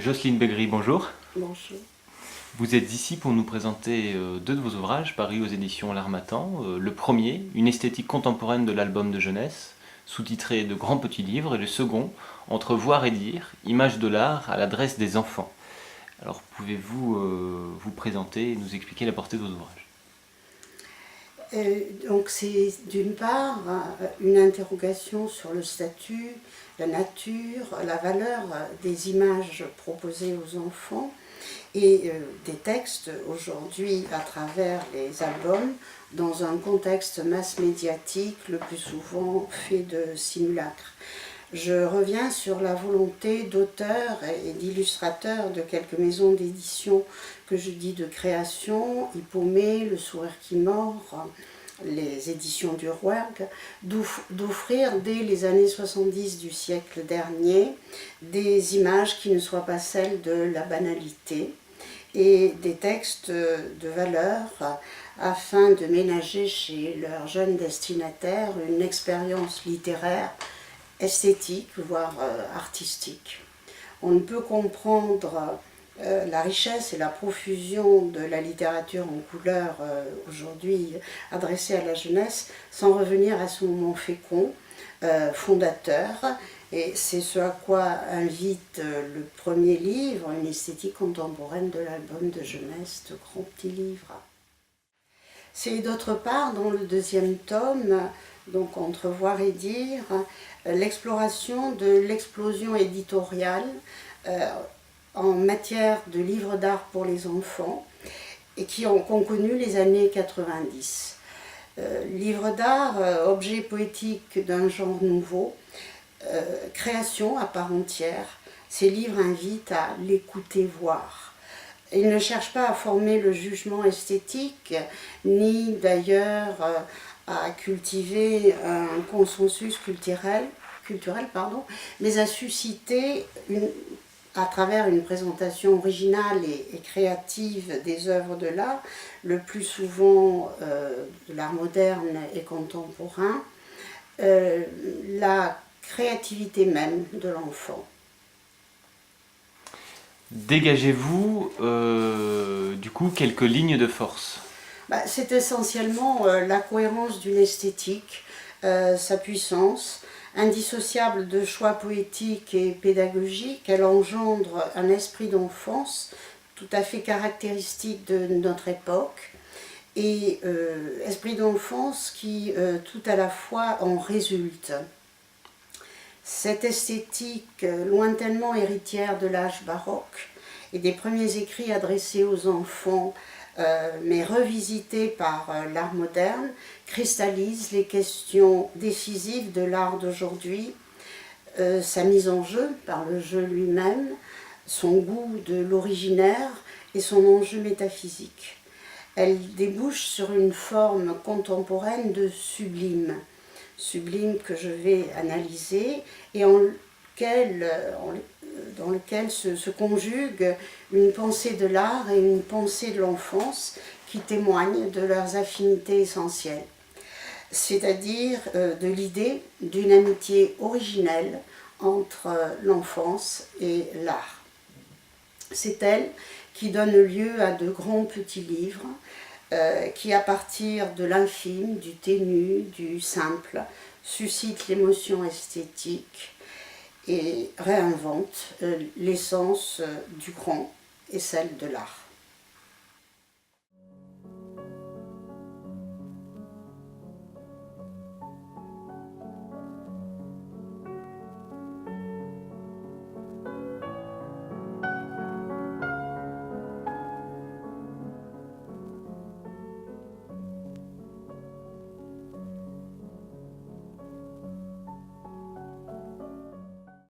Jocelyne Begri, bonjour. Bonjour. Vous êtes ici pour nous présenter deux de vos ouvrages parus aux éditions L'Harmattan. Le premier, Une esthétique contemporaine de l'album de jeunesse, sous-titré De grands petits livres, et le second, Entre voir et dire, images de l'art à l'adresse des enfants. Alors pouvez-vous vous présenter et nous expliquer la portée de vos ouvrages? Donc c'est d'une part une interrogation sur le statut, la nature, la valeur des images proposées aux enfants et des textes aujourd'hui à travers les albums dans un contexte mass médiatique le plus souvent fait de simulacres. Je reviens sur la volonté d'auteurs et d'illustrateurs de quelques maisons d'édition que je dis de création, Hippomée, Le Sourire qui mord, les éditions du Rouergue, d'offrir dès les années 70 du siècle dernier des images qui ne soient pas celles de la banalité et des textes de valeur afin de ménager chez leurs jeunes destinataires une expérience littéraire, esthétique, voire artistique. On ne peut comprendre la richesse et la profusion de la littérature en couleur aujourd'hui adressée à la jeunesse sans revenir à ce moment fécond, fondateur. Et c'est ce à quoi invite le premier livre, Une esthétique contemporaine de l'album de jeunesse, de grands petits livres. C'est d'autre part dans le deuxième tome, donc Entre voir et dire, l'exploration de l'explosion éditoriale en matière de livres d'art pour les enfants et qui ont connu les années 90. Livres d'art, objet poétique d'un genre nouveau, création à part entière, ces livres invitent à l'écouter voir. Ils ne cherchent pas à former le jugement esthétique, ni d'ailleurs à cultiver un consensus culturel, mais à susciter, à travers une présentation originale et créative des œuvres de l'art, le plus souvent de l'art moderne et contemporain, la créativité même de l'enfant. Dégagez-vous du coup quelques lignes de force. C'est essentiellement la cohérence d'une esthétique, sa puissance, indissociable de choix poétiques et pédagogiques. Elle engendre un esprit d'enfance tout à fait caractéristique de notre époque et esprit d'enfance qui tout à la fois en résulte. Cette esthétique, lointainement héritière de l'âge baroque et des premiers écrits adressés aux enfants, mais revisitée par l'art moderne, cristallise les questions décisives de l'art d'aujourd'hui, sa mise en jeu par le jeu lui-même, son goût de l'originaire et son enjeu métaphysique. Elle débouche sur une forme contemporaine de sublime que je vais analyser et dans lequel se conjuguent une pensée de l'art et une pensée de l'enfance qui témoignent de leurs affinités essentielles, c'est-à-dire de l'idée d'une amitié originelle entre l'enfance et l'art. C'est elle qui donne lieu à de grands petits livres qui, à partir de l'infime, du ténu, du simple, suscite l'émotion esthétique et réinvente l'essence du grand et celle de l'art.